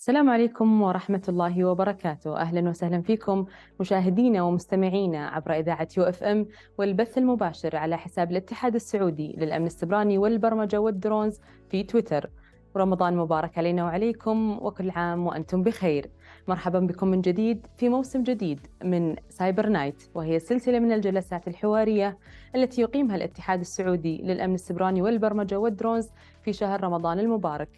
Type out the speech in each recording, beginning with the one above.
السلام عليكم ورحمة الله وبركاته. أهلا وسهلا فيكم مشاهدينا ومستمعينا عبر إذاعة UFM والبث المباشر على حساب الاتحاد السعودي للأمن السيبراني والبرمجة والدرونز في تويتر. رمضان مبارك علينا وعليكم، وكل عام وأنتم بخير. مرحبا بكم من جديد في موسم جديد من سايبر نايت، وهي سلسلة من الجلسات الحوارية التي يقيمها الاتحاد السعودي للأمن السيبراني والبرمجة والدرونز في شهر رمضان المبارك.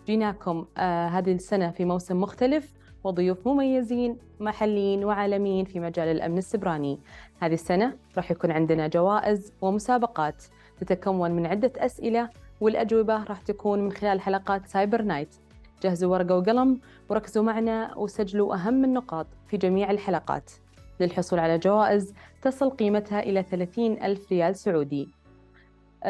جيناكم هذه السنة في موسم مختلف وضيوف مميزين محليين وعالميين في مجال الأمن السيبراني. هذه السنة راح يكون عندنا جوائز ومسابقات تتكون من عدة أسئلة، والأجوبة راح تكون من خلال حلقات سايبر نايت. جهزوا ورقة وقلم وركزوا معنا وسجلوا أهم النقاط في جميع الحلقات للحصول على جوائز تصل قيمتها إلى 30,000 ريال سعودي.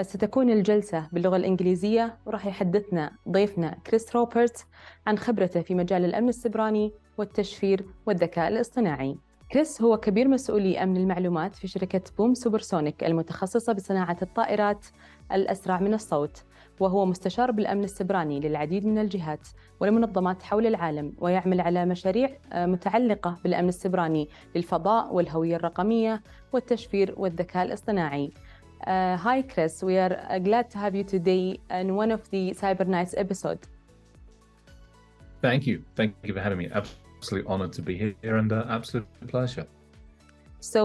ستكون الجلسة باللغة الإنجليزية، وراح يحدثنا ضيفنا كريس روبيرتس عن خبرته في مجال الأمن السيبراني والتشفير والذكاء الاصطناعي. كريس هو كبير مسؤولي أمن المعلومات في شركة بوم سوبرسونيك المتخصصة بصناعة الطائرات الأسرع من الصوت، وهو مستشار بالأمن السيبراني للعديد من الجهات والمنظمات حول العالم، ويعمل على مشاريع متعلقة بالأمن السيبراني للفضاء والهوية الرقمية والتشفير والذكاء الاصطناعي. Hi Chris, we are glad to have you today in one of the Cyber Nights episode. Thank you for having me. Absolutely honored to be here and absolute pleasure. So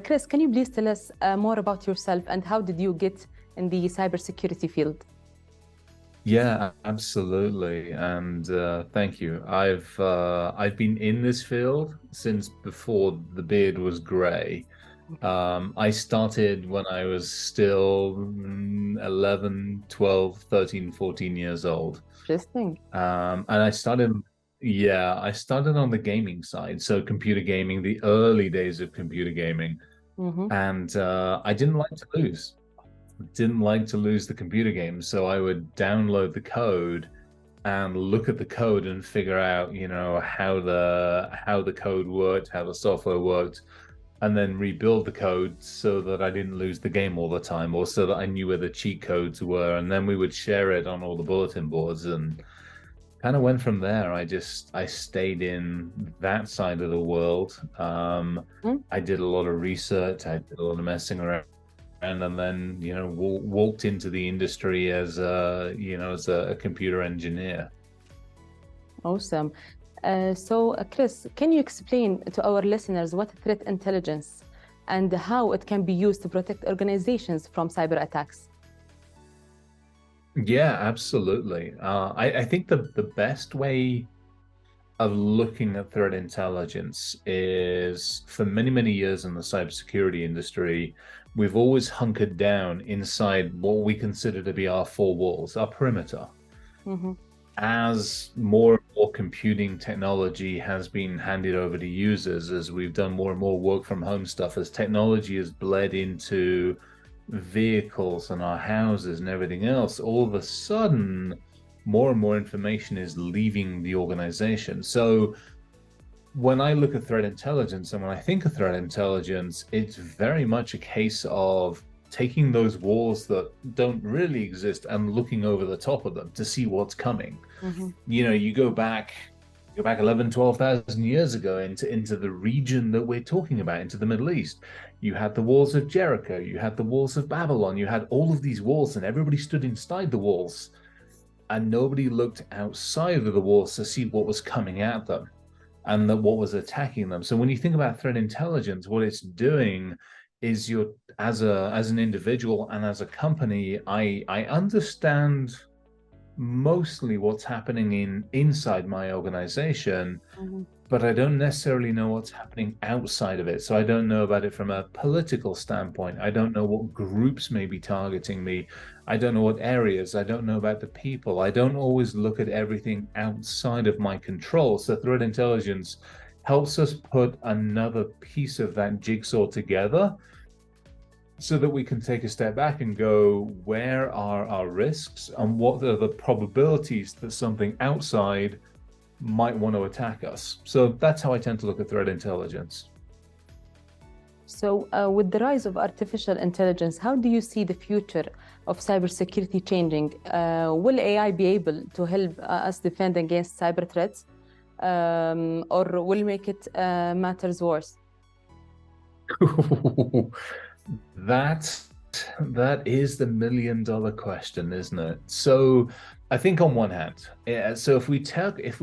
Chris, can you please tell us more about yourself and how did you get in the cybersecurity field? Yeah, absolutely, and thank you. I've been in this field since before the beard was gray. I started when I was still 11, 12, 13, 14 years old. Interesting. And I started on the gaming side. So computer gaming, the early days of computer gaming. Mm-hmm. And I didn't like to lose. Didn't like to lose the computer games. So I would download the code and look at the code and figure out, how the code worked, how the software worked, and then rebuild the code so that I didn't lose the game all the time, or so that I knew where the cheat codes were, and then we would share it on all the bulletin boards, and kind of went from there. I stayed in that side of the world. I did a lot of research, I did a lot of messing around, and then walked into the industry as a computer engineer. Awesome. So Chris, can you explain to our listeners what threat intelligence and how it can be used to protect organizations from cyber attacks? Yeah, absolutely. I think the best way of looking at threat intelligence is, for many, many years in the cybersecurity industry, we've always hunkered down inside what we consider to be our four walls, our perimeter. Mm-hmm. As more and more computing technology has been handed over to users, as we've done more and more work from home stuff, as technology has bled into vehicles and our houses and everything else, all of a sudden, more and more information is leaving the organization. So when I look at threat intelligence and when I think of threat intelligence, it's very much a case of taking those walls that don't really exist and looking over the top of them to see what's coming. Mm-hmm. You go back 11, 12,000 years ago into the region that we're talking about, into the Middle East. You had the walls of Jericho, you had the walls of Babylon, you had all of these walls, and everybody stood inside the walls, and nobody looked outside of the walls to see what was coming at them and what was attacking them. So when you think about threat intelligence, what it's doing is, you're as an individual and as a company, I understand mostly what's happening inside my organization, Mm-hmm. but I don't necessarily know what's happening outside of it. So I don't know about it from a political standpoint. I don't know what groups may be targeting me. I don't know what areas. I don't know about the people. I don't always look at everything outside of my control. So threat intelligence helps us put another piece of that jigsaw together, so that we can take a step back and go, where are our risks and what are the probabilities that something outside might want to attack us? So that's how I tend to look at threat intelligence. So with the rise of artificial intelligence, how do you see the future of cybersecurity changing? Will AI be able to help us defend against cyber threats, or will make it matters worse? That is the $1 million question, isn't it? So I think on one hand, so if we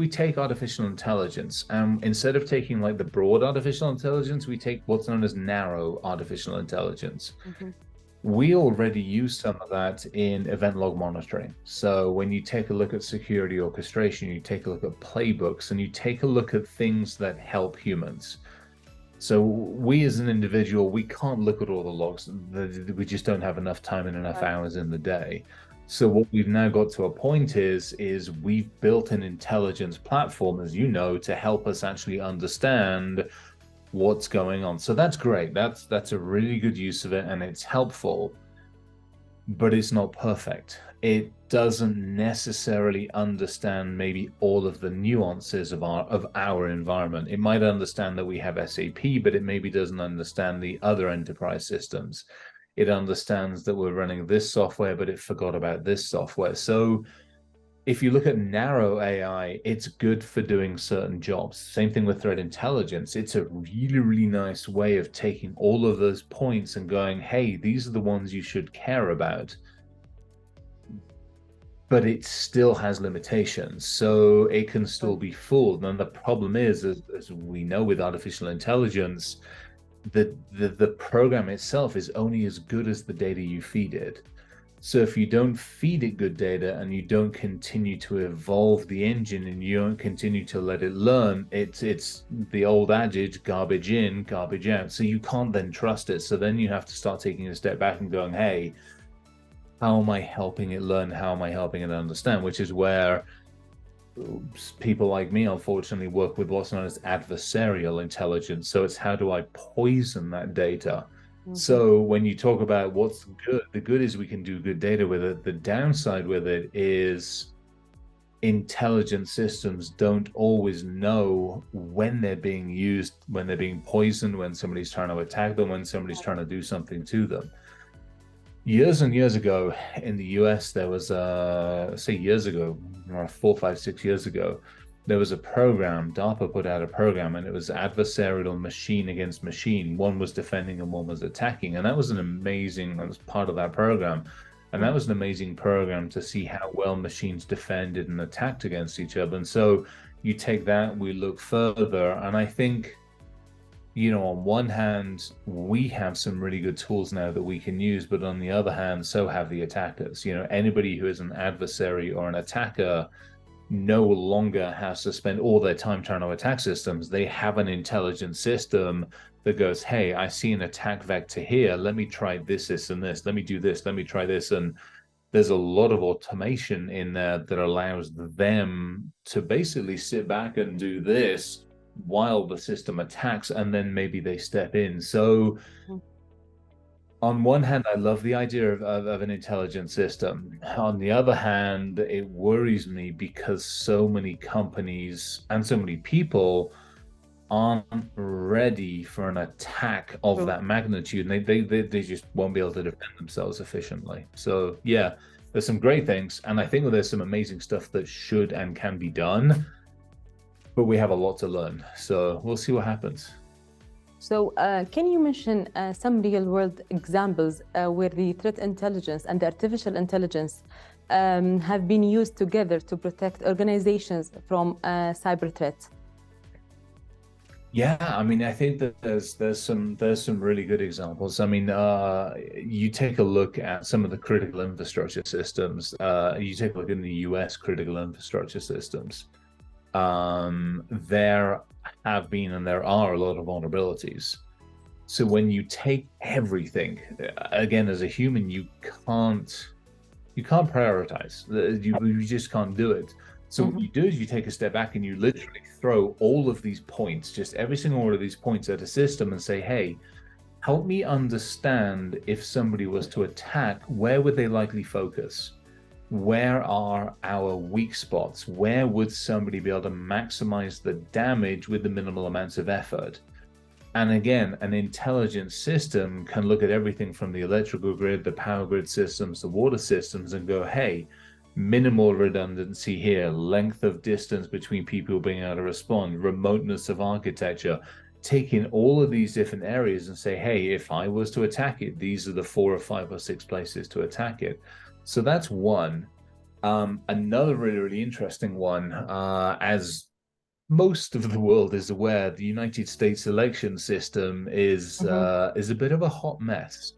take artificial intelligence, instead of taking like the broad artificial intelligence, we take what's known as narrow artificial intelligence. Mm-hmm. We already use some of that in event log monitoring. So when you take a look at security orchestration, you take a look at playbooks, and you take a look at things that help humans. So we as an individual, we can't look at all the logs. We just don't have enough time and enough hours in the day. So what we've now got to a point is we've built an intelligence platform, as you know, to help us actually understand what's going on. So that's great. That's a really good use of it, and it's helpful, but it's not perfect. It doesn't necessarily understand maybe all of the nuances of our environment. It might understand that we have SAP, but it maybe doesn't understand the other enterprise systems. It understands that we're running this software, but it forgot about this software. So if you look at narrow AI, it's good for doing certain jobs. Same thing with threat intelligence. It's a really, really nice way of taking all of those points and going, hey, these are the ones you should care about. But it still has limitations, so it can still be fooled. And the problem is, as we know with artificial intelligence, the program itself is only as good as the data you feed it. So if you don't feed it good data, and you don't continue to evolve the engine, and you don't continue to let it learn, it's the old adage, garbage in, garbage out. So you can't then trust it. So then you have to start taking a step back and going, hey, how am I helping it learn? How am I helping it understand? Which is where people like me, unfortunately, work with what's known as adversarial intelligence. So it's how do I poison that data? Mm-hmm. So when you talk about what's good, the good is we can do good data with it. The downside with it is intelligent systems don't always know when they're being used, when they're being poisoned, when somebody's trying to attack them, when somebody's trying to do something to them. Years and years ago in the US, there was years ago, 4, 5, 6 years ago, there was a program, DARPA put out a program, and it was adversarial machine against machine. One was defending and one was attacking. And that was that was part of that program. And that was an amazing program to see how well machines defended and attacked against each other. And so you take that, we look further, and I think, on one hand, we have some really good tools now that we can use, but on the other hand, so have the attackers. Anybody who is an adversary or an attacker no longer has to spend all their time trying to attack systems. They have an intelligent system that goes, hey, I see an attack vector here. Let me try this, and this. Let me do this. Let me try this. And there's a lot of automation in there that allows them to basically sit back and do this while the system attacks, and then maybe they step in. So on one hand, I love the idea of an intelligent system. On the other hand, it worries me because so many companies and so many people aren't ready for an attack of that magnitude, and they just won't be able to defend themselves efficiently. So yeah, there's some great things, and I think there's some amazing stuff that should and can be done, but we have a lot to learn. So we'll see what happens. So can you mention some real-world examples where the threat intelligence and the artificial intelligence have been used together to protect organizations from cyber threats? Yeah, I mean, I think that there's some really good examples. I mean, you take a look at some of the critical infrastructure systems. You take a look in the US critical infrastructure systems. There have been and there are a lot of vulnerabilities. So when you take everything, again, as a human, you can't prioritize. You just can't do it. So what you do is you take a step back and you literally throw all of these points, just every single one of these points at a system and say, hey, help me understand if somebody was to attack, where would they likely focus? Where are our weak spots? Where would somebody be able to maximize the damage with the minimal amounts of effort? And again, an intelligent system can look at everything from the electrical grid, the power grid systems, the water systems, and go, hey, minimal redundancy here, length of distance between people being able to respond, remoteness of architecture, taking all of these different areas and say, hey, if I was to attack it, these are the 4 or 5 or 6 places to attack it. So that's one. Another really, really interesting one, as most of the world is aware, the United States election system is a bit of a hot mess.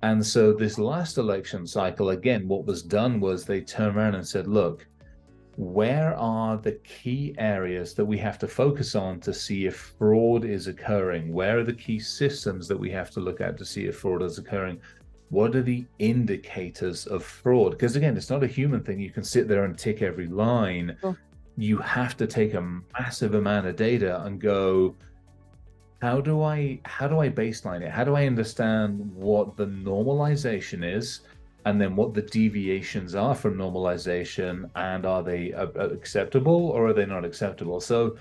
And so this last election cycle, again, what was done was they turned around and said, look, where are the key areas that we have to focus on to see if fraud is occurring? Where are the key systems that we have to look at to see if fraud is occurring? What are the indicators of fraud? Because again, it's not a human thing. You can sit there and tick every line. You have to take a massive amount of data and go, how do I baseline it? How do I understand what the normalization is, and then what the deviations are from normalization, and are they acceptable or are they not acceptable? So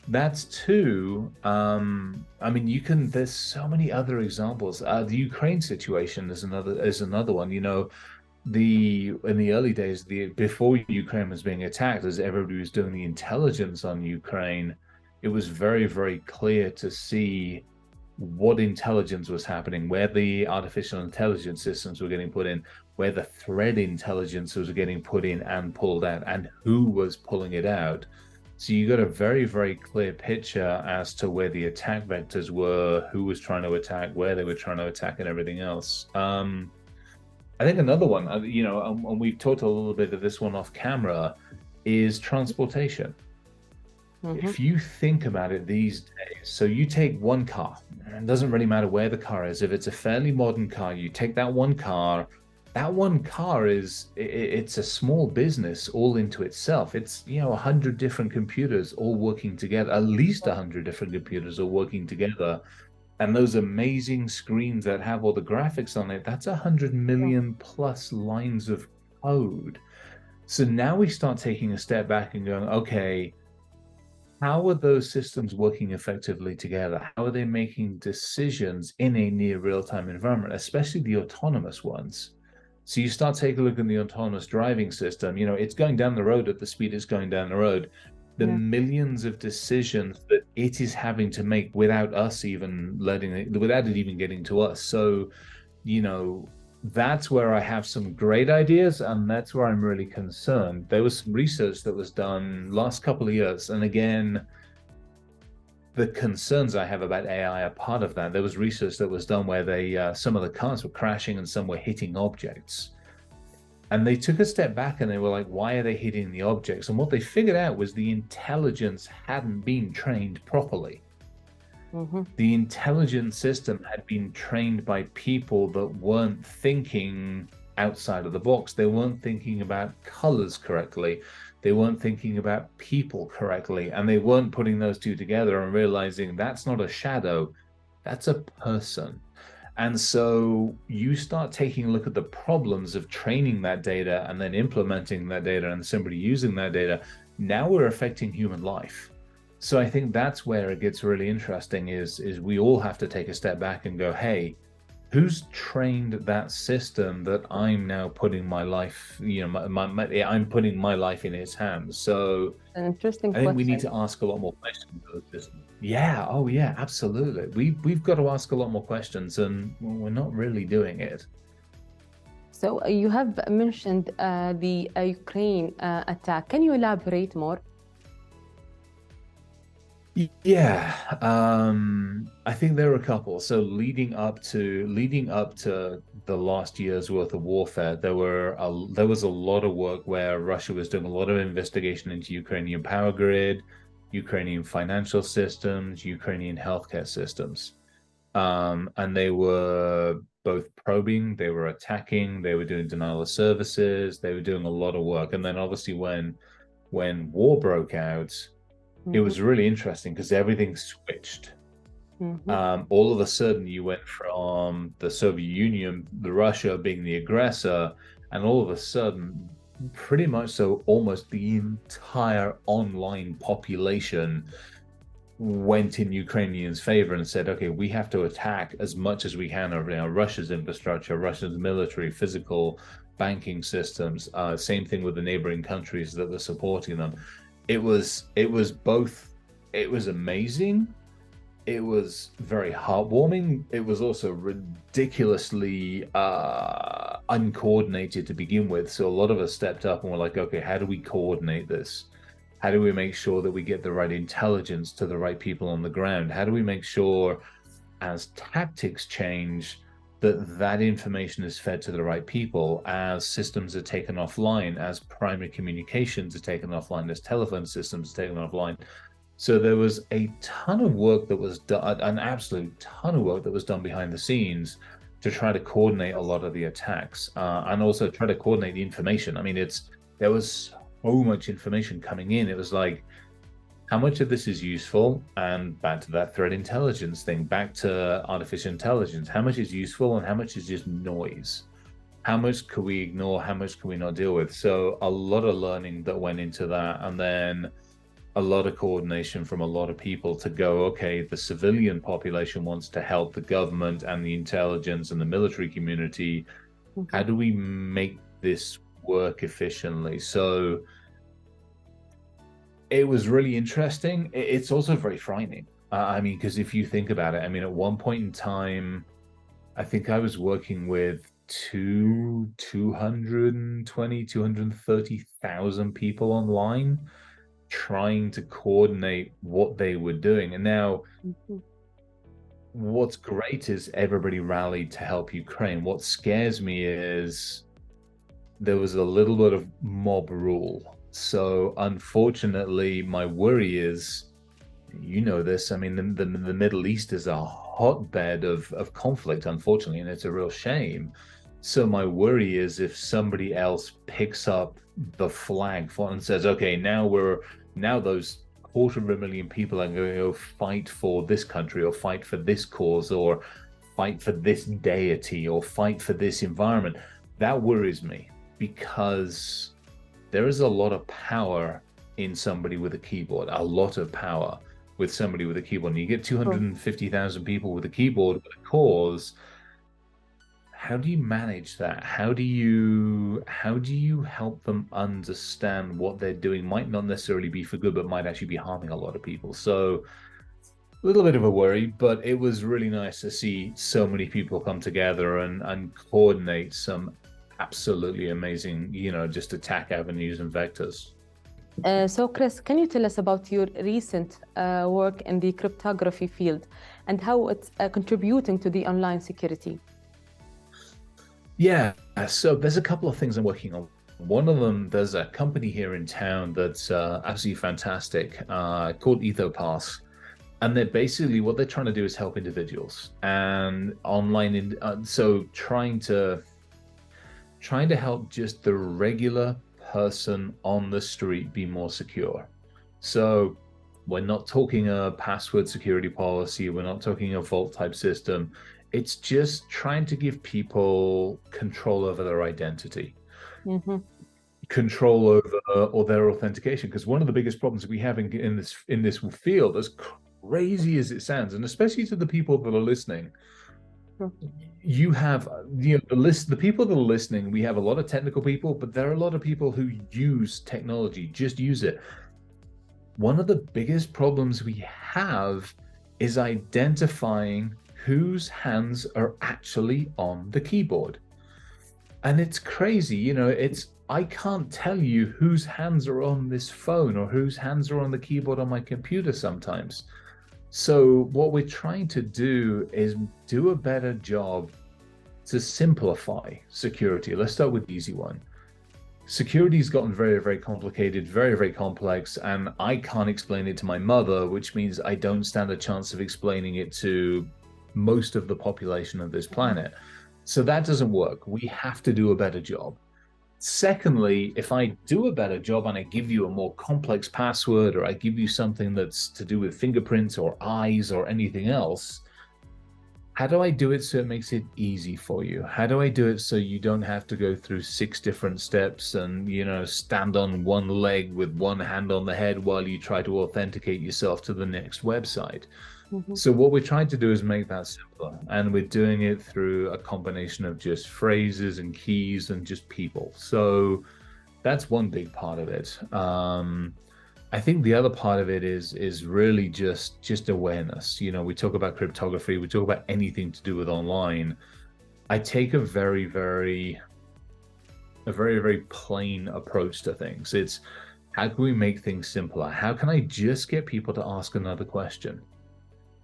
that's two. I mean, there's so many other examples. The Ukraine situation is another one. You know, in the early days, before Ukraine was being attacked, as everybody was doing the intelligence on Ukraine, it was very, very clear to see what intelligence was happening, where the artificial intelligence systems were getting put in, where the threat intelligence was getting put in and pulled out, and who was pulling it out. So you got a very, very clear picture as to where the attack vectors were, who was trying to attack, where they were trying to attack, and everything else. I think another one, and we've talked a little bit of this one off camera, is transportation. If you think about it these days, so you take one car, it doesn't really matter where the car is. If it's a fairly modern car, you take that one car it's a small business all into itself. It's, 100 different computers all working together, at least 100 different computers all working together. And those amazing screens that have all the graphics on it, that's 100 million plus lines of code. So now we start taking a step back and going, okay, how are those systems working effectively together? How are they making decisions in a near real-time environment, especially the autonomous ones? So you start taking a look at the autonomous driving system, it's going down the road at the speed it's going down the road. The millions of decisions that it is having to make without us even without it even getting to us. So, that's where I have some great ideas, and that's where I'm really concerned. There was some research that was done last couple of years, and again, the concerns I have about AI are part of that. There was research that was done where some of the cars were crashing and some were hitting objects. And they took a step back and they were like, why are they hitting the objects? And what they figured out was the intelligence hadn't been trained properly. The intelligence system had been trained by people that weren't thinking outside of the box. They weren't thinking about colors correctly. They weren't thinking about people correctly. And they weren't putting those two together and realizing that's not a shadow, that's a person. And so you start taking a look at the problems of training that data and then implementing that data and somebody using that data. Now we're affecting human life. So I think that's where it gets really interesting is we all have to take a step back and go, hey, who's trained that system that I'm now putting my life, I'm putting my life in its hands. So an interesting I think we need to ask a lot more questions. Yeah, oh yeah, absolutely. We've got to ask a lot more questions, and we're not really doing it. So you have mentioned the Ukraine attack. Can you elaborate more? Yeah, I think there are a couple. So leading up to the last year's worth of warfare, there was a lot of work where Russia was doing a lot of investigation into Ukrainian power grid, Ukrainian financial systems, Ukrainian healthcare systems, and they were both probing, they were attacking, they were doing denial of services, they were doing a lot of work. And then obviously when war broke out, it was really interesting because everything switched. All of a sudden you went from the Soviet Union, the Russia being the aggressor, and all of a sudden, pretty much so almost the entire online population went in Ukrainians' favor and said, okay, we have to attack as much as we can over Russia's infrastructure, Russia's military, physical, banking systems. Same thing with the neighboring countries that were supporting them. It was both. It was amazing. It was very heartwarming. It was also ridiculously uncoordinated to begin with. So a lot of us stepped up and were like, okay, how do we coordinate this? How do we make sure that we get the right intelligence to the right people on the ground? How do we make sure, as tactics change, that information is fed to the right people, as systems are taken offline, as primary communications are taken offline, as telephone systems are taken offline? So there was a ton of work that was done, an absolute ton of work that was done behind the scenes to try to coordinate a lot of the attacks, and also try to coordinate the information. I mean, there was so much information coming in. It was like, how much of this is useful? And back to that threat intelligence thing, back to artificial intelligence, how much is useful and how much is just noise? How much could we ignore? How much can we not deal with? So a lot of learning that went into that, and then a lot of coordination from a lot of people to go, okay, the civilian population wants to help the government and the intelligence and the military community. How do we make this work efficiently? So it was really interesting. It's also very frightening. I mean, because if you think about it, I mean, at one point in time, I think I was working with 230,000 people online, trying to coordinate what they were doing. And now what's great is everybody rallied to help Ukraine. What scares me is there was a little bit of mob rule. So unfortunately, my worry is, you know this, I mean, the Middle East is a hotbed of conflict, unfortunately, and it's a real shame. So my worry is if somebody else picks up the flag for and says, okay, now those 250,000 people are going to go fight for this country, or fight for this cause, or fight for this deity, or fight for this environment. That worries me, because there is a lot of power in somebody with a keyboard, a lot of power with somebody with a keyboard. And you get 250,000 people with a keyboard with a cause. How do you manage that? How do you help them understand what they're doing might not necessarily be for good, but might actually be harming a lot of people? So a little bit of a worry, but it was really nice to see so many people come together and coordinate some absolutely amazing, just attack avenues and vectors. So Chris, can you tell us about your recent work in the cryptography field and how it's contributing to the online security? Yeah, so there's a couple of things I'm working on. One of them, there's a company here in town that's absolutely fantastic, called EthoPass. And they're basically, what they're trying to do is help individuals and online. So trying to help just the regular person on the street be more secure. So we're not talking a password security policy. We're not talking a vault type system. It's just trying to give people control over their identity, control over or their authentication. Because one of the biggest problems we have in this field, as crazy as it sounds, and especially to the people that are listening, you have the people that are listening. We have a lot of technical people, but there are a lot of people who use technology, just use it. One of the biggest problems we have is identifying whose hands are actually on the keyboard. And it's crazy, I can't tell you whose hands are on this phone or whose hands are on the keyboard on my computer sometimes. So what we're trying to do is do a better job to simplify security. Let's start with the easy one. Security's gotten very, very complicated, very, very complex, and I can't explain it to my mother, which means I don't stand a chance of explaining it to most of the population of this planet. So that doesn't work. We have to do a better job. Secondly, if I do a better job and I give you a more complex password, or I give you something that's to do with fingerprints or eyes or anything else, how do I do it so it makes it easy for you? How do I do it so you don't have to go through 6 different steps and, you know, stand on one leg with one hand on the head while you try to authenticate yourself to the next website? So what we're trying to do is make that simpler, and we're doing it through a combination of just phrases and keys and just people. So that's one big part of it. I think the other part of it is really just awareness. You know, we talk about cryptography, we talk about anything to do with online. I take a very plain approach to things. It's how can we make things simpler? How can I just get people to ask another question?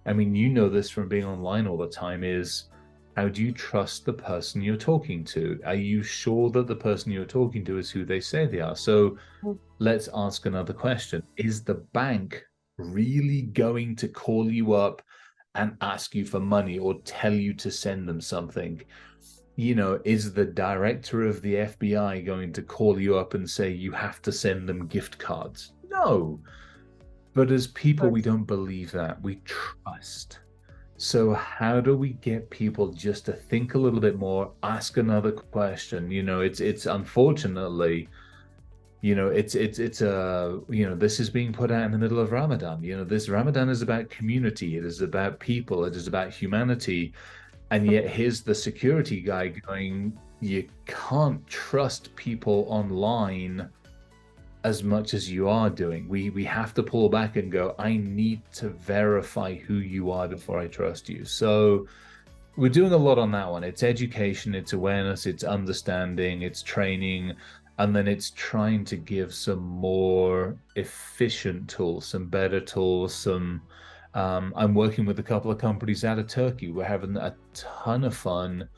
I mean, you know this from being online all the time, is how do you trust the person you're talking to? Are you sure that the person you're talking to is who they say they are? So let's ask another question. Is the bank really going to call you up and ask you for money or tell you to send them something? You know, is the director of the FBI going to call you up and say you have to send them gift cards? No. But as people, we don't believe that. We trust. So how do we get people just to think a little bit more, ask another question? You know, it's unfortunately, you know, it's you know, this is being put out in the middle of Ramadan. You know, this Ramadan is about community. It is about people. It is about humanity. And yet here's the security guy going, you can't trust people online as much as you are doing. We have to pull back and go, I need to verify who you are before I trust you. So we're doing a lot on that one. It's education, it's awareness, it's understanding, it's training, and then it's trying to give some more efficient tools, some better tools, some I'm working with a couple of companies out of Turkey. We're having a ton of fun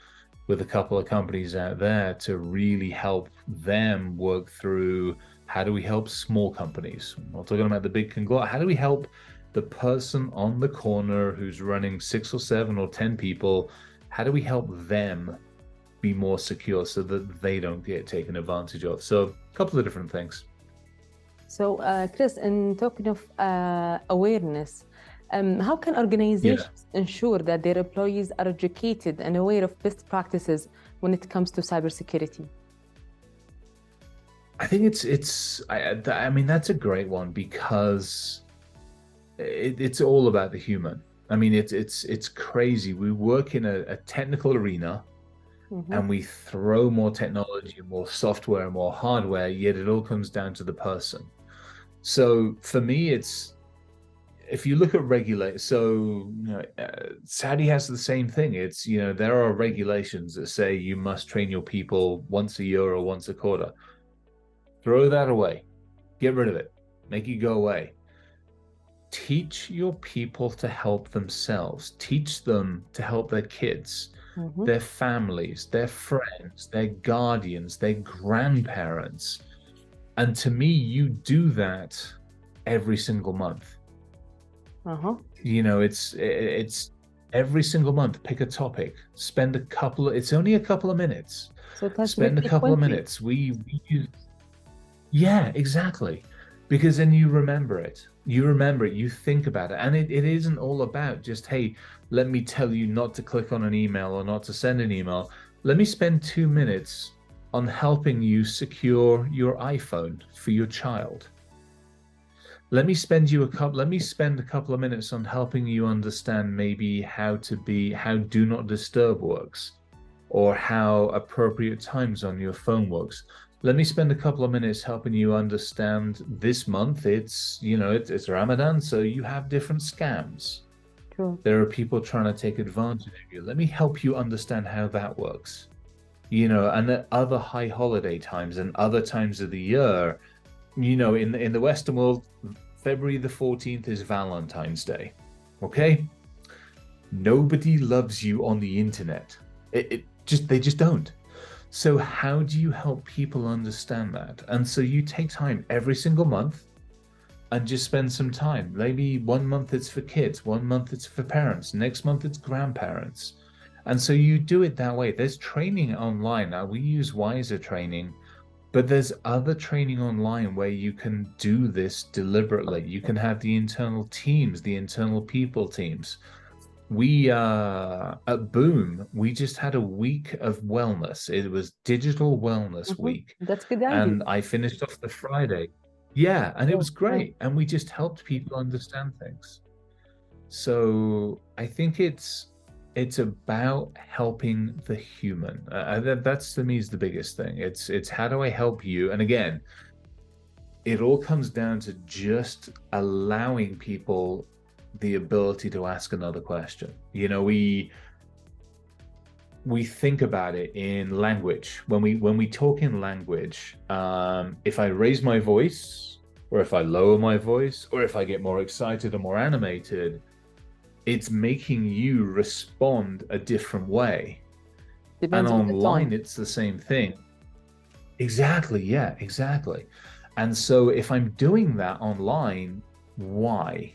with a couple of companies out there to really help them work through how do we help small companies. I'm not talking about the big conglomerate. How do we help the person on the corner who's running 6 or 7 or 10 people? How do we help them be more secure so that they don't get taken advantage of? So a couple of different things. So Chris, in talking of awareness, how can organizations ensure that their employees are educated and aware of best practices when it comes to cybersecurity? I think I mean, that's a great one, because it's all about the human. I mean, it's crazy. We work in a technical arena, and we throw more technology, more software, more hardware, yet it all comes down to the person. So for me, it's, if you look at regulate, so you know, Saudi has the same thing. It's, you know, there are regulations that say you must train your people once a year or once a quarter. Throw that away. Get rid of it. Make it go away. Teach your people to help themselves. Teach them to help their kids, their families, their friends, their guardians, their grandparents. And to me, you do that every single month. You know, it's every single month. Pick a topic. Spend a couple of, it's only a couple of minutes. So spend a couple of minutes. We use, yeah, exactly. Because then you remember it. You remember it, you think about it. And it isn't all about just, hey, let me tell you not to click on an email or not to send an email. Let me spend 2 minutes on helping you secure your iPhone for your child. Let me spend a couple of minutes on helping you understand maybe how do not disturb works, or how appropriate times on your phone works. Let me spend a couple of minutes helping you understand this month it's, you know, it's Ramadan, so you have different scams. True. There are people trying to take advantage of you. Let me help you understand how that works. You know, and at other high holiday times and other times of the year, you know, in the Western world, February the 14th is Valentine's Day. Okay? Nobody loves you on the internet. They just don't. So how do you help people understand that? And so you take time every single month and just spend some time. Maybe 1 month it's for kids, 1 month it's for parents, next month it's grandparents. And so you do it that way. There's training online. Now, we use Wiser training, but there's other training online where you can do this deliberately. You can have the internal teams, the internal people teams. we at Boom, we just had a week of wellness. It was Digital Wellness Week. That's good idea. And I finished off the Friday. Yeah, and it was great. And we just helped people understand things. So I think it's about helping the human. That's to me is the biggest thing. It's how do I help you? And again, it all comes down to just allowing people the ability to ask another question. You know, we think about it in language. When we talk in language, if I raise my voice, or if I lower my voice, or if I get more excited or more animated, it's making you respond a different way. Depends and on online, it's the same thing. Exactly. Yeah, exactly. And so if I'm doing that online, why?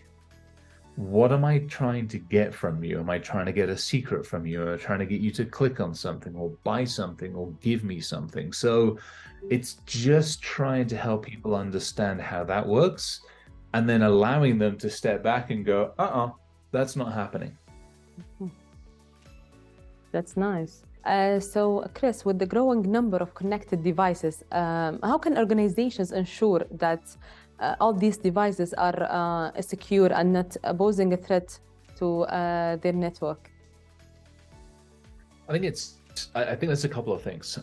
What am I trying to get from you? Am I trying to get a secret from you? Or am I trying to get you to click on something or buy something or give me something? So it's just trying to help people understand how that works, and then allowing them to step back and go, that's not happening. That's nice. So, Chris, with the growing number of connected devices, how can organizations ensure that all these devices are secure and not posing a threat to their network? I think there's a couple of things.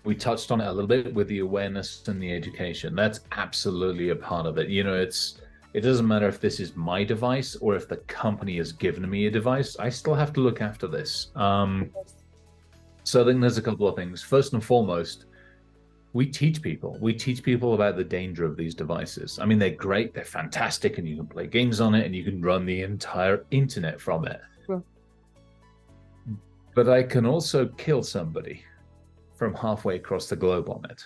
We touched on it a little bit with the awareness and the education. That's absolutely a part of it. You know, it doesn't matter if this is my device or if the company has given me a device. I still have to look after this. So I think there's a couple of things. First and foremost, we teach people about the danger of these devices. I mean, they're great, they're fantastic, and you can play games on it and you can run the entire internet from it. Sure. But I can also kill somebody from halfway across the globe on it.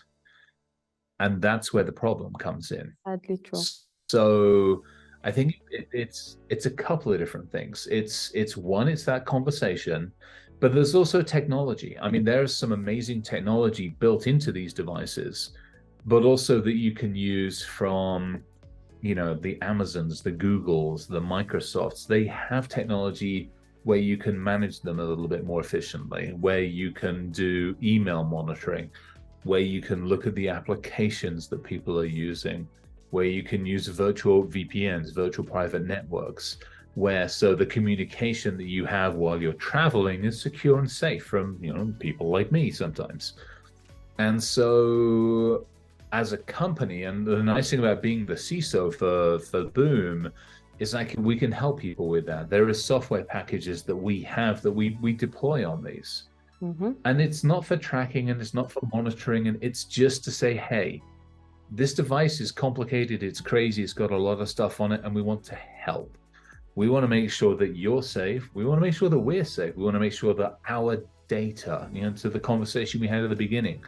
And that's where the problem comes in. Sadly true. So I think it's a couple of different things. It's that conversation. But there's also technology. I mean, there's some amazing technology built into these devices, but also that you can use from, you know, the Amazons, the Googles, the Microsofts. They have technology where you can manage them a little bit more efficiently, where you can do email monitoring, where you can look at the applications that people are using, where you can use virtual VPNs, virtual private networks, where so the communication that you have while you're traveling is secure and safe from, you know, people like me sometimes. And so as a company, and the nice thing about being the CISO for Boom is we can help people with that. There are software packages that we have that we deploy on these. And it's not for tracking and it's not for monitoring, and it's just to say, hey, this device is complicated, it's crazy, it's got a lot of stuff on it, and we want to help. We want to make sure that you're safe. We want to make sure that we're safe. We want to make sure that our data, you know, to the conversation we had at the beginning,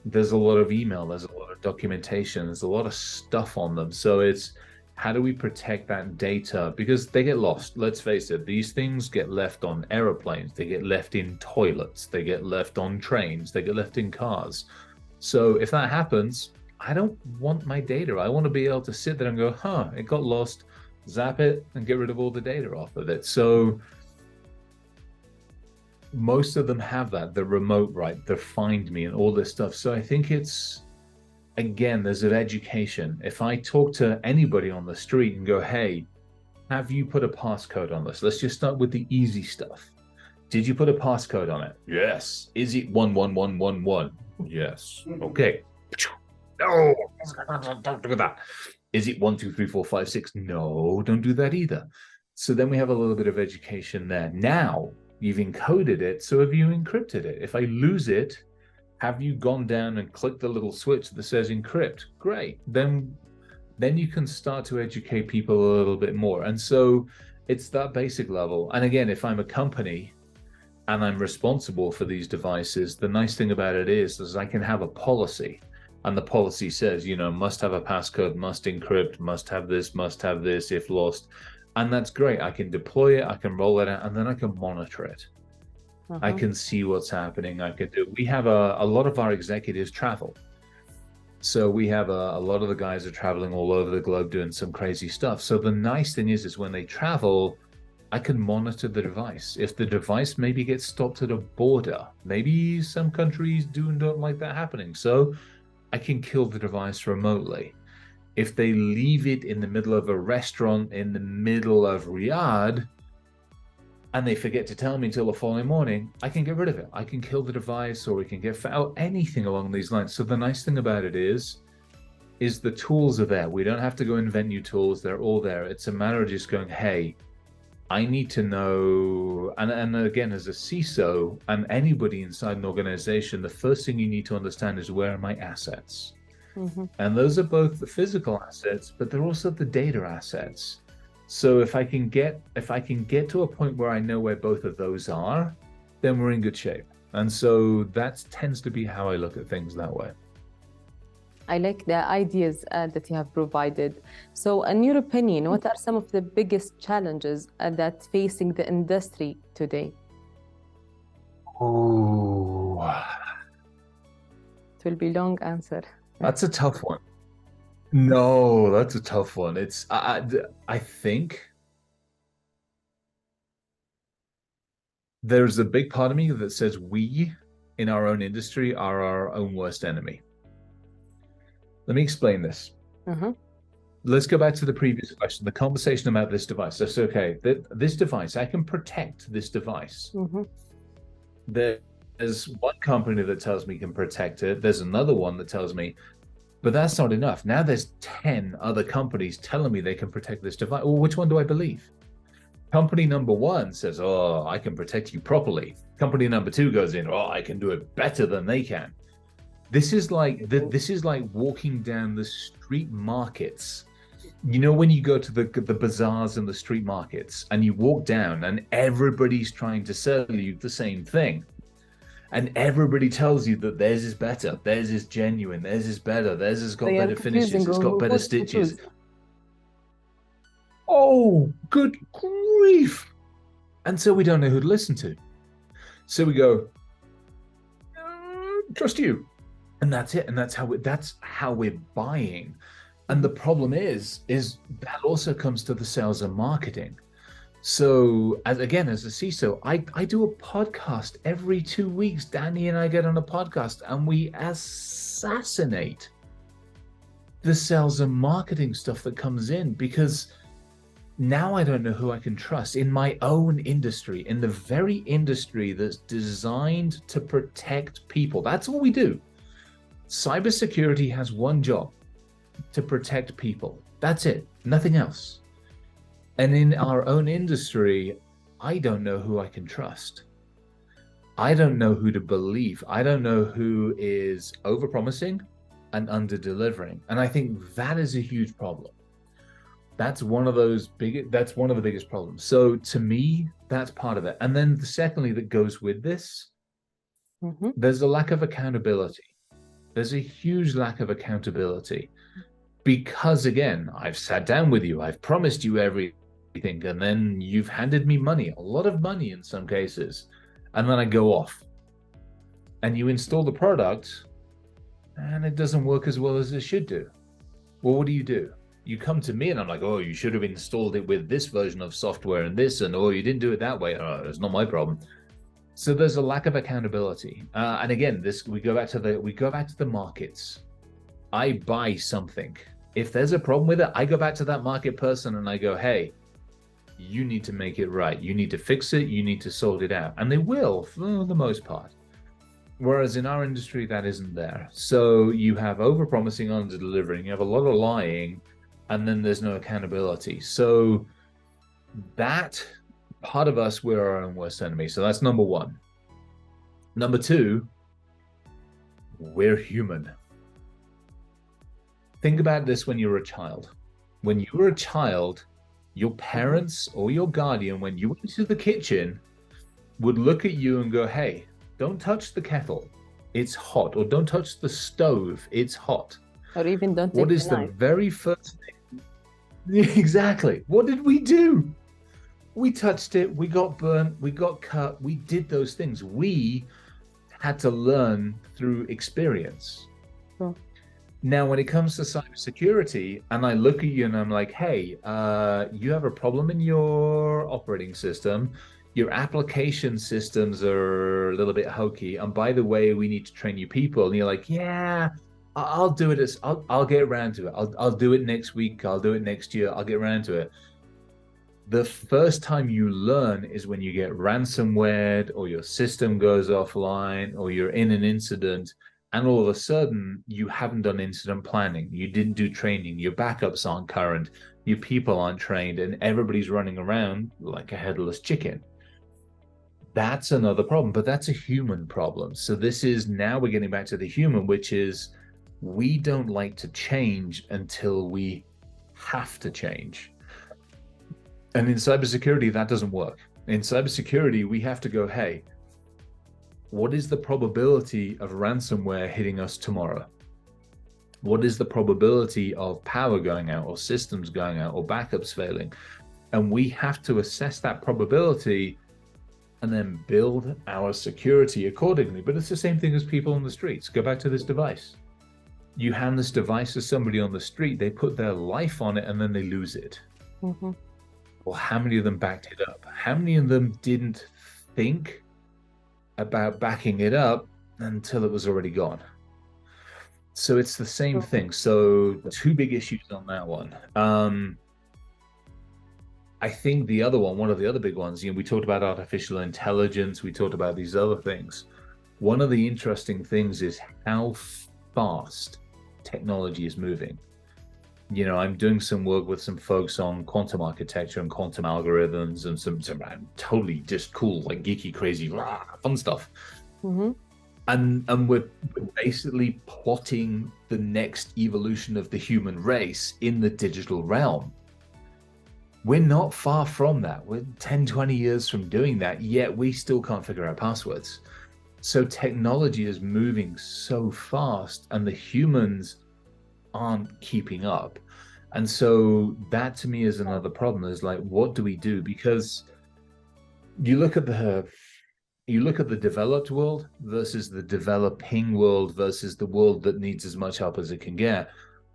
there's a lot of email, there's a lot of documentation, there's a lot of stuff on them. So it's how do we protect that data? Because they get lost. Let's face it, these things get left on airplanes, they get left in toilets, they get left on trains, they get left in cars. So if that happens, I don't want my data. I want to be able to sit there and go, it got lost, zap it and get rid of all the data off of it. So most of them have that, the remote, right, the find me and all this stuff. So I think it's, again, there's an education. If I talk to anybody on the street and go, hey, have you put a passcode on this? Let's just start with the easy stuff. Did you put a passcode on it? Yes. Is it 11111? Yes. Okay. No, don't do that. Is it 1 2 3 4 5 6? No, don't do that either. So then we have a little bit of education there. Now you've encoded it, so have you encrypted it? If I lose it, have you gone down and clicked the little switch that says encrypt? Great. Then you can start to educate people a little bit more. And so it's that basic level. And again, if I'm a company and I'm responsible for these devices, the nice thing about it is I can have a policy. And the policy says, you know, must have a passcode, must encrypt, must have this if lost. And that's great. I can deploy it, I can roll it out, and then I can monitor it. I can see what's happening. We have a lot of our executives travel. So we have a lot of the guys are traveling all over the globe doing some crazy stuff. So the nice thing is when they travel, I can monitor the device. If the device maybe gets stopped at a border, maybe some countries do and don't like that happening, so I can kill the device remotely. If they leave it in the middle of a restaurant in the middle of Riyadh and they forget to tell me until the following morning, I can get rid of it. I can kill the device, or it can get found, anything along these lines. So the nice thing about it is the tools are there. We don't have to go invent new tools. They're all there. It's a matter of just going, hey, I need to know, and again, as a CISO and anybody inside an organization, the first thing you need to understand is, where are my assets? Mm-hmm. And those are both the physical assets, but they're also the data assets. So if I can get to a point where I know where both of those are, then we're in good shape. And so that tends to be how I look at things that way. I like the ideas that you have provided. So in your opinion, what are some of the biggest challenges that facing the industry today? Oh, it will be a long answer. That's a tough one. No, that's a tough one. It's I think there's a big part of me that says we in our own industry are our own worst enemy. Let me explain this. Mm-hmm. Let's go back to the previous question, the conversation about this device. That's okay. This device, I can protect this device. Mm-hmm. There's one company that tells me can protect it. There's another one that tells me, but that's not enough. Now there's 10 other companies telling me they can protect this device. Well, which one do I believe? Company number one says, oh, I can protect you properly. Company number two goes in, oh, I can do it better than they can. This is like walking down the street markets. You know, when you go to the bazaars and the street markets and you walk down and everybody's trying to sell you the same thing. And everybody tells you that theirs is better, theirs is genuine, theirs is better, theirs has got better finishes, it's got better stitches. Oh, good grief. And so we don't know who to listen to. So we go, trust you. And that's it. And that's how we're buying. And the problem is that also comes to the sales and marketing. So as a CISO, I do a podcast every 2 weeks. Danny and I get on a podcast and we assassinate the sales and marketing stuff that comes in, because now I don't know who I can trust in my own industry, in the very industry that's designed to protect people. That's all we do. Cybersecurity has one job: to protect people. That's it, nothing else. And in our own industry, I don't know who I can trust. I don't know who to believe. I don't know who is overpromising and under-delivering. And I think that is a huge problem. That's one of the biggest problems. So to me, that's part of it. And then secondly, that goes with this, there's a lack of accountability. There's a huge lack of accountability. Because again, I've sat down with you, I've promised you everything, and then you've handed me money, a lot of money in some cases, and then I go off and you install the product and it doesn't work as well as it should do. Well, what do? You come to me and I'm like, oh, you should have installed it with this version of software and this, and oh, you didn't do it that way. Oh, it's not my problem. So there's a lack of accountability. And again, we go back to the markets. I buy something. If there's a problem with it, I go back to that market person and I go, hey, you need to make it right. You need to fix it. You need to sort it out. And they will, for the most part. Whereas in our industry, that isn't there. So you have over-promising, under-delivering. You have a lot of lying, and then there's no accountability. So that part of us, we're our own worst enemy. So that's number one. Number two, we're human. Think about this when you're a child. When you were a child, your parents or your guardian, when you went to the kitchen, would look at you and go, hey, don't touch the kettle, it's hot. Or don't touch the stove, it's hot. Or even don't take What is the very first thing? Exactly. What did we do? We touched it, we got burnt, we got cut, we did those things. We had to learn through experience. Sure. Now, when it comes to cybersecurity, and I look at you and I'm like, hey, you have a problem in your operating system. Your application systems are a little bit hokey. And by the way, we need to train you people. And you're like, yeah, I'll do it. I'll get around to it. I'll do it next week. I'll do it next year. I'll get around to it. The first time you learn is when you get ransomware or your system goes offline or you're in an incident. And all of a sudden, you haven't done incident planning. You didn't do training. Your backups aren't current. Your people aren't trained. And everybody's running around like a headless chicken. That's another problem. But that's a human problem. So this is now we're getting back to the human, which is we don't like to change until we have to change. And in cybersecurity, that doesn't work. In cybersecurity, we have to go, hey, what is the probability of ransomware hitting us tomorrow? What is the probability of power going out or systems going out or backups failing? And we have to assess that probability and then build our security accordingly. But it's the same thing as people on the streets. Go back to this device. You hand this device to somebody on the street, they put their life on it and then they lose it. Mm-hmm. Well, how many of them backed it up? How many of them didn't think about backing it up until it was already gone? So it's the same thing. So two big issues on that one. I think the other one of the other big ones, we talked about artificial intelligence, we talked about these other things. One of the interesting things is how fast technology is moving. I'm doing some work with some folks on quantum architecture and quantum algorithms and some totally just cool, like geeky, crazy, fun stuff. Mm-hmm. And we're basically plotting the next evolution of the human race in the digital realm. We're not far from that. We're 10, 20 years from doing that, yet we still can't figure out passwords. So technology is moving so fast and the humans aren't keeping up. And so that to me is another problem, is like, what do we do? Because you look at the developed world versus the developing world versus the world that needs as much help as it can get.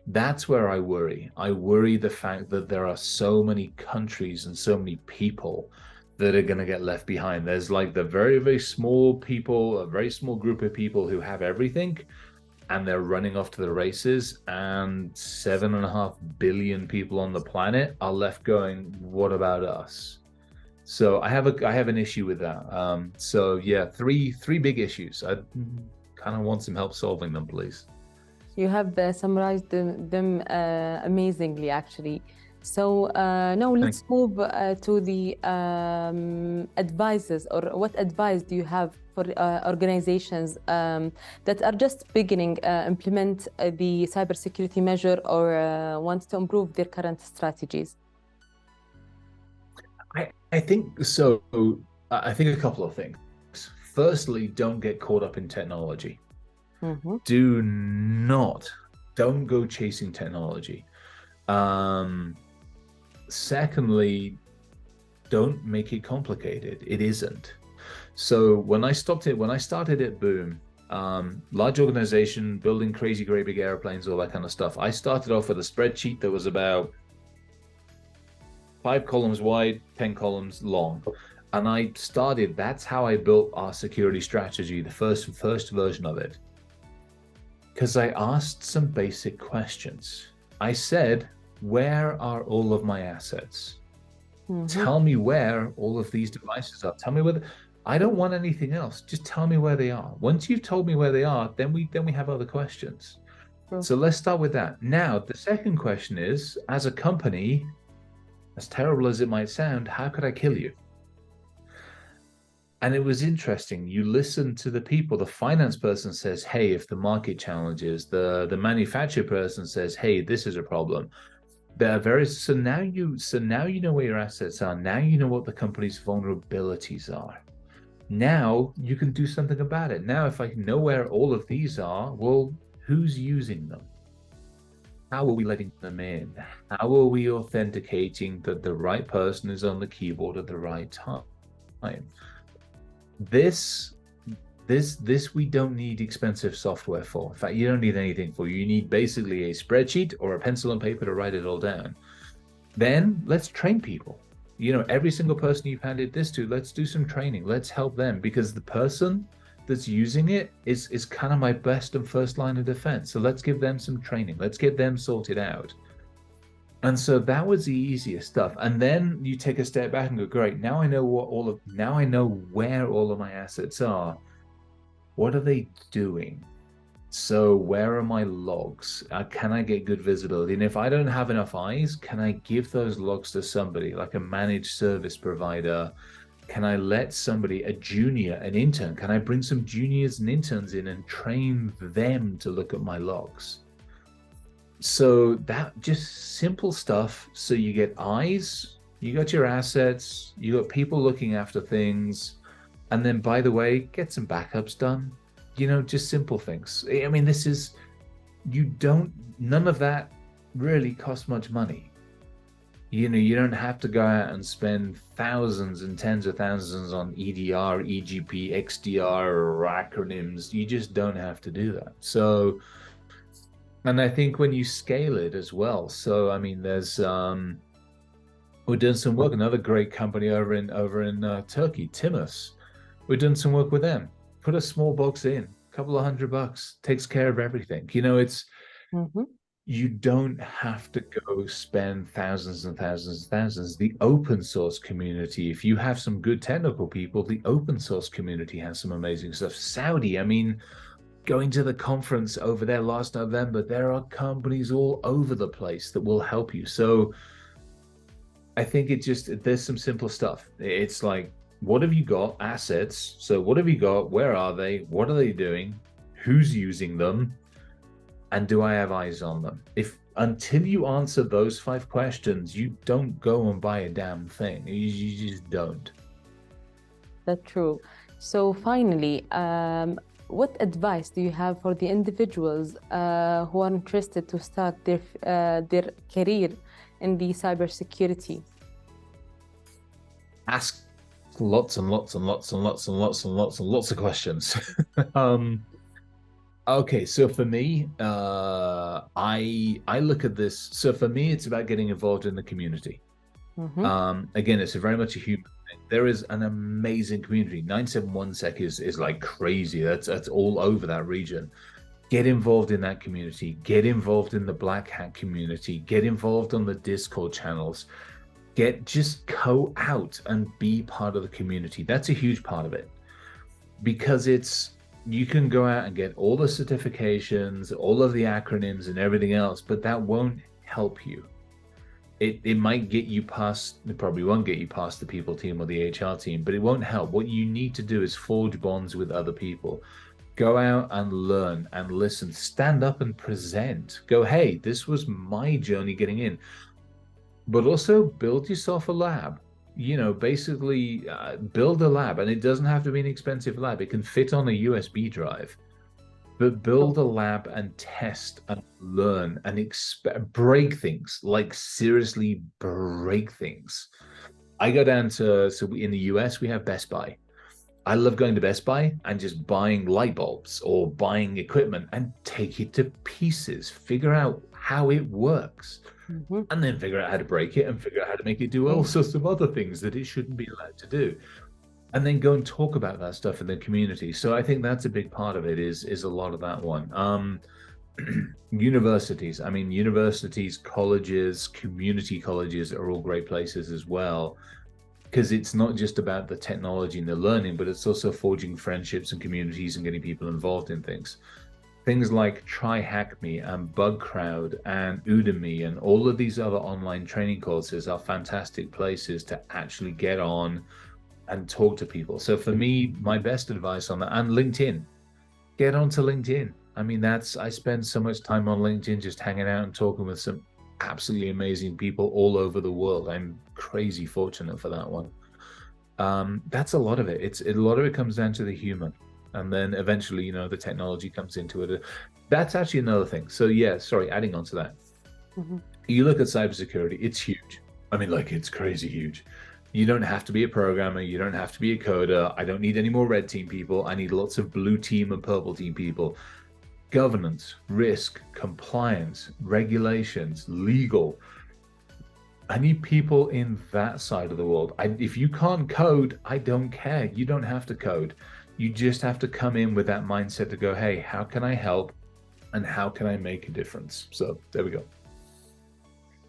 That's where I worry. I worry the fact that there are so many countries and so many people that are going to get left behind. There's like the very, very small people, a very small group of people who have everything, and they're running off to the races, and 7.5 billion people on the planet are left going, what about us? So I have an issue with that. So yeah, three big issues. I kind of want some help solving them, please. You have summarized them amazingly, actually. So now let's move to the advices, or what advice do you have for organizations that are just beginning implement the cybersecurity measure or want to improve their current strategies? I think so. I think a couple of things. Firstly, don't get caught up in technology. Mm-hmm. Don't go chasing technology. Secondly, don't make it complicated. It isn't. So when I started at Boom, large organization, building crazy, great big airplanes, all that kind of stuff. I started off with a spreadsheet that was about 5 columns wide, 10 columns long. And that's how I built our security strategy, the first version of it. Because I asked some basic questions. I said, where are all of my assets? Mm-hmm. Tell me where all of these devices are. Tell me where. I don't want anything else. Just tell me where they are. Once you've told me where they are, then we have other questions. Sure. So let's start with that. Now, the second question is, as a company, as terrible as it might sound, how could I kill you? And it was interesting. You listen to the people. The finance person says, hey, if the market challenges, the manufacturer person says, hey, this is a problem. So now you know where your assets are. Now you know what the company's vulnerabilities are. Now you can do something about it. Now, if I know where all of these are, well, who's using them? How are we letting them in? How are we authenticating that the right person is on the keyboard at the right time? This this we don't need expensive software for. In fact, you don't need anything for. You need basically a spreadsheet or a pencil and paper to write it all down. Then let's train people. Every single person you've handed this to, let's do some training. Let's help them, because the person that's using it is kind of my best and first line of defense. So let's give them some training. Let's get them sorted out. And so that was the easiest stuff. And then you take a step back and go, great, now I know where all of my assets are. What are they doing? So where are my logs? Can I get good visibility? And if I don't have enough eyes, can I give those logs to somebody like a managed service provider? Can I let somebody, a junior, an intern, can I bring some juniors and interns in and train them to look at my logs? So that just simple stuff. So you get eyes, you got your assets, you got people looking after things. And then, by the way, get some backups done. Just simple things. I mean, none of that really costs much money. You don't have to go out and spend thousands and tens of thousands on EDR, EGP, XDR, or acronyms. You just don't have to do that. So, and I think when you scale it as well. So, I mean, there's, we're doing some work, another great company over in Turkey, Timus. We've done some work with them. Put a small box in, a couple of $100, takes care of everything. It's, you don't have to go spend thousands and thousands and thousands. The open source community, if you have some good technical people, the open source community has some amazing stuff. Saudi, I mean, going to the conference over there last November, there are companies all over the place that will help you. So I think there's some simple stuff. It's like, what have you got? Assets. So what have you got? Where are they? What are they doing? Who's using them? And do I have eyes on them? Until you answer those 5 questions, you don't go and buy a damn thing. You just don't. That's true. So finally, what advice do you have for the individuals who are interested to start their career in the cybersecurity? Ask lots and lots and lots and lots and lots and lots and lots of questions. Okay, so for me, I look at this. So for me, it's about getting involved in the community. Again, it's very much a human thing. There is an amazing community. 971sec is like crazy. That's all over that region. Get involved in that community. Get involved in the Black Hat community. Get involved on the Discord channels. Just go out and be part of the community. That's a huge part of it, because you can go out and get all the certifications, all of the acronyms and everything else, but that won't help you. It might get you past, it probably won't get you past the people team or the HR team, but it won't help. What you need to do is forge bonds with other people. Go out and learn and listen, stand up and present. Go, hey, this was my journey getting in. But also build yourself a lab. Basically build a lab, and it doesn't have to be an expensive lab. It can fit on a USB drive, but build a lab and test and learn and break things, like seriously break things. I go down so in the US, we have Best Buy. I love going to Best Buy and just buying light bulbs or buying equipment and take it to pieces, figure out how it works. And then figure out how to break it and figure out how to make it do all sorts of other things that it shouldn't be allowed to do. And then go and talk about that stuff in the community. So I think that's a big part of it, is a lot of that one. Universities, I mean, universities, colleges, community colleges are all great places as well, because it's not just about the technology and the learning, but it's also forging friendships and communities and getting people involved in things. Things like TryHackMe and BugCrowd and Udemy and all of these other online training courses are fantastic places to actually get on and talk to people. So for me, my best advice on that, and LinkedIn, get onto LinkedIn. I mean, I spend so much time on LinkedIn just hanging out and talking with some absolutely amazing people all over the world. I'm crazy fortunate for that one. That's a lot of it. A lot of it comes down to the human. And then eventually, the technology comes into it. That's actually another thing. So yeah, sorry, adding on to that. You look at cybersecurity, it's huge. I mean, like, it's crazy huge. You don't have to be a programmer. You don't have to be a coder. I don't need any more red team people. I need lots of blue team and purple team people. Governance, risk, compliance, regulations, legal. I need people in that side of the world. If you can't code, I don't care. You don't have to code. You just have to come in with that mindset to go, hey, how can I help? And how can I make a difference? So there we go.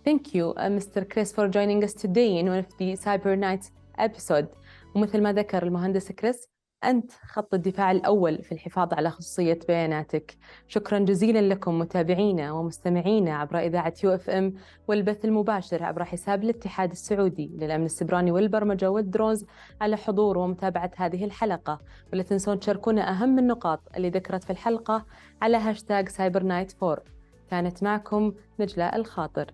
Thank you, Mr. Chris, for joining us today in one of the Cyber Nights episode. ومثل ما ذكر المهندس كريس، أنت خط الدفاع الأول في الحفاظ على خصوصية بياناتك. شكرا جزيلا لكم متابعينا ومستمعينا عبر إذاعة UFM والبث المباشر عبر حساب الاتحاد السعودي للأمن السيبراني والبرمجة والدرونز على حضور ومتابعة هذه الحلقة. ولا تنسون تشاركونا أهم النقاط اللي ذكرت في الحلقة على هاشتاج سايبر نايت 4. كانت معكم نجلاء الخاطر.